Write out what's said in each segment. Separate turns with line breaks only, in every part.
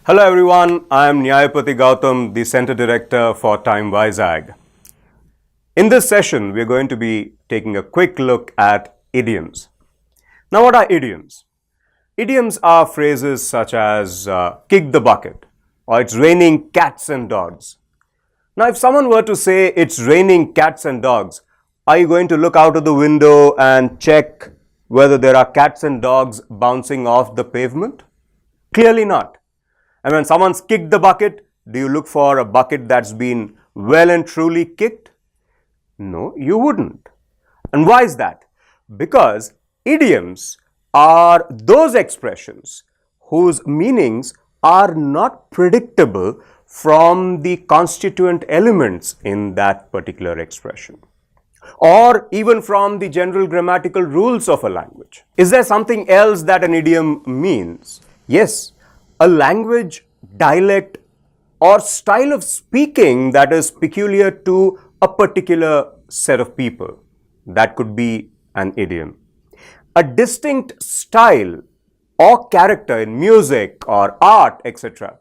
Hello everyone, I am Nyayapati Gautam, the Center Director for Time Vizag. In this session, we are going to be taking a quick look at idioms. Now, what are idioms? Idioms are phrases such as kick the bucket or it's raining cats and dogs. Now, if someone were to say it's raining cats and dogs, are you going to look out of the window and check whether there are cats and dogs bouncing off the pavement? Clearly not. And when someone's kicked the bucket, do you look for a bucket that's been well and truly kicked? No, you wouldn't. And why is that? Because idioms are those expressions whose meanings are not predictable from the constituent elements in that particular expression, or even from the general grammatical rules of a language. Is there something else that an idiom means? Yes. A language, dialect, or style of speaking that is peculiar to a particular set of people. That could be an idiom. A distinct style or character in music or art, etc.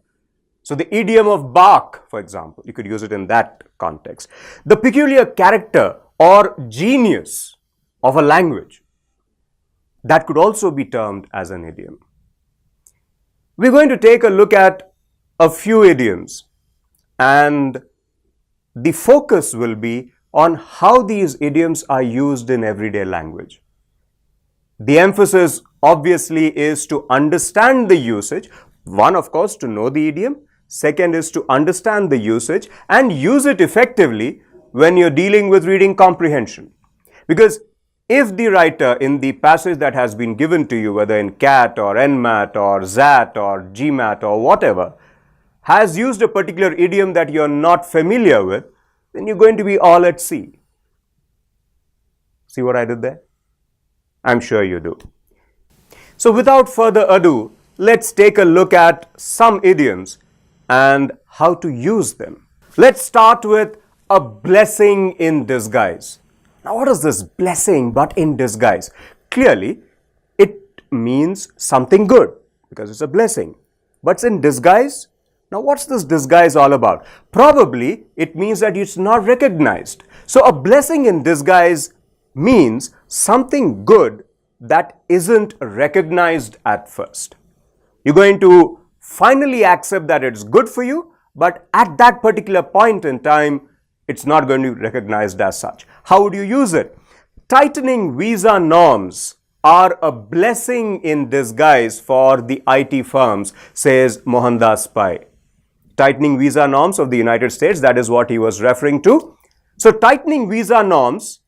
So the idiom of Bach, for example, you could use it in that context. The peculiar character or genius of a language, that could also be termed as an idiom. We're going to take a look at a few idioms, and the focus will be on how these idioms are used in everyday language. The emphasis obviously is to understand the usage. One, of course, to know the idiom. Second is to understand the usage and use it effectively when you're dealing with reading comprehension. Because if the writer in the passage that has been given to you, whether in CAT or NMAT or ZAT or GMAT or whatever, has used a particular idiom that you're not familiar with, then you're going to be all at sea. See what I did there? I'm sure you do. So without further ado, let's take a look at some idioms and how to use them. Let's start with a blessing in disguise. Now, what is this blessing but in disguise? Clearly, it means something good because it's a blessing. But it's in disguise? Now, what's this disguise all about? Probably, it means that it's not recognized. So, a blessing in disguise means something good that isn't recognized at first. You're going to finally accept that it's good for you, but at that particular point in time, it's not going to be recognized as such. How would you use it? Tightening visa norms are a blessing in disguise for the IT firms, says Mohandas Pai. Tightening visa norms of the United States, that is what he was referring to. So tightening visa norms,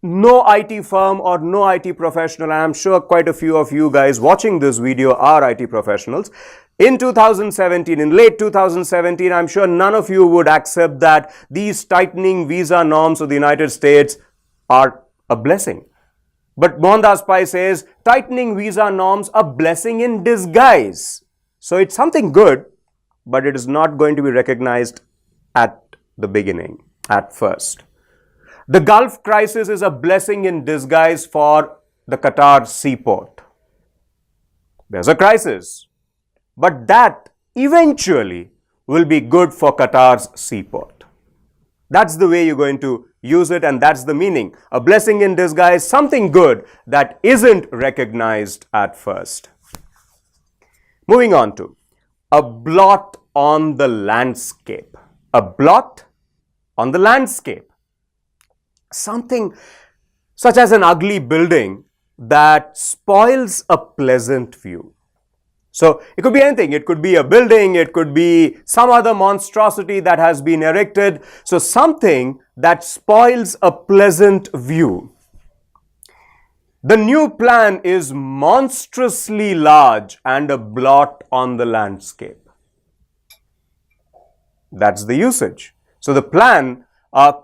no IT firm or no IT professional, and I'm sure quite a few of you guys watching this video are IT professionals. In 2017, in late 2017, I'm sure none of you would accept that these tightening visa norms of the United States are a blessing. But Mohandas Pai says, tightening visa norms a blessing in disguise. So it's something good, but it is not going to be recognized at the beginning, at first. The Gulf crisis is a blessing in disguise for the Qatar seaport. There's a crisis, but that eventually will be good for Qatar's seaport. That's the way you're going to use it, and that's the meaning. A blessing in disguise, something good that isn't recognized at first. Moving on to a blot on the landscape. A blot on the landscape. Something such as an ugly building that spoils a pleasant view. So it could be anything. It could be a building, it could be some other monstrosity that has been erected. So something that spoils a pleasant view. The new plan is monstrously large and a blot on the landscape. That's the usage. So the plan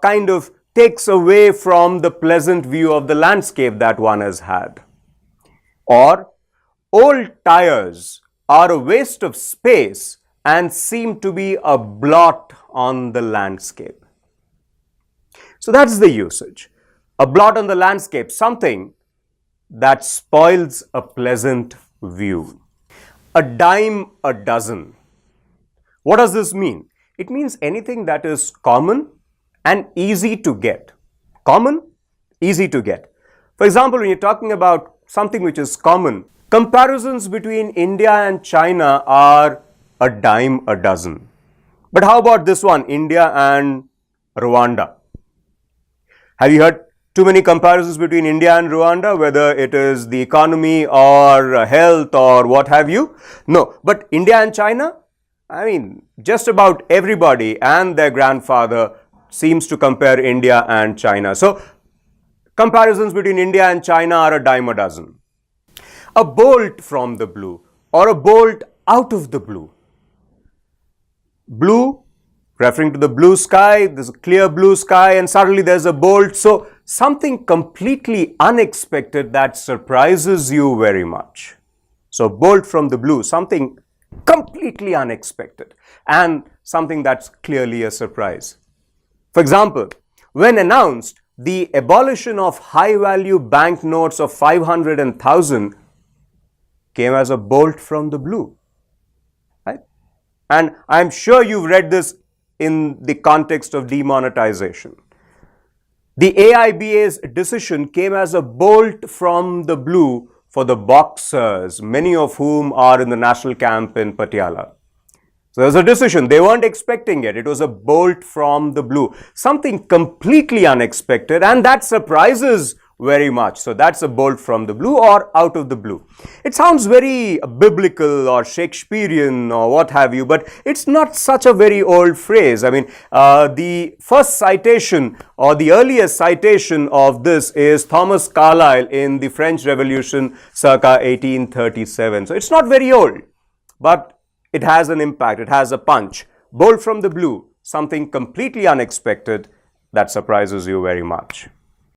kind of takes away from the pleasant view of the landscape that one has had. Or, old tires are a waste of space and seem to be a blot on the landscape. So that's the usage. A blot on the landscape, something that spoils a pleasant view. a dime a dozen. What does this mean? It means anything that is common and easy to get. Common, easy to get. For example, when you're talking about something which is common, comparisons between India and China are a dime a dozen. But how about this one, India and Rwanda? Have you heard too many comparisons between India and Rwanda, whether it is the economy or health or what have you? No, but India and China, I mean, just about everybody and their grandfather seems to compare India and China. So, comparisons between India and China are a dime a dozen. A bolt from the blue or a bolt out of the blue. Blue, referring to the blue sky, there's a clear blue sky and suddenly there's a bolt. So, something completely unexpected that surprises you very much. So, bolt from the blue, something completely unexpected and something that's clearly a surprise. For example, when announced, the abolition of high-value banknotes of 500 and 1000 came as a bolt from the blue. Right? And I'm sure you've read this in the context of demonetization. The AIBA's decision came as a bolt from the blue for the boxers, many of whom are in the national camp in Patiala. So there was a decision, they weren't expecting it, it was a bolt from the blue, something completely unexpected, and that surprises very much. So that's a bolt from the blue or out of the blue. It sounds very biblical or Shakespearean or what have you, but it's not such a very old phrase. I mean, the first citation or the earliest citation of this is Thomas Carlyle in the French Revolution circa 1837. So it's not very old, but it has an impact, it has a punch. Bolt from the blue, something completely unexpected that surprises you very much.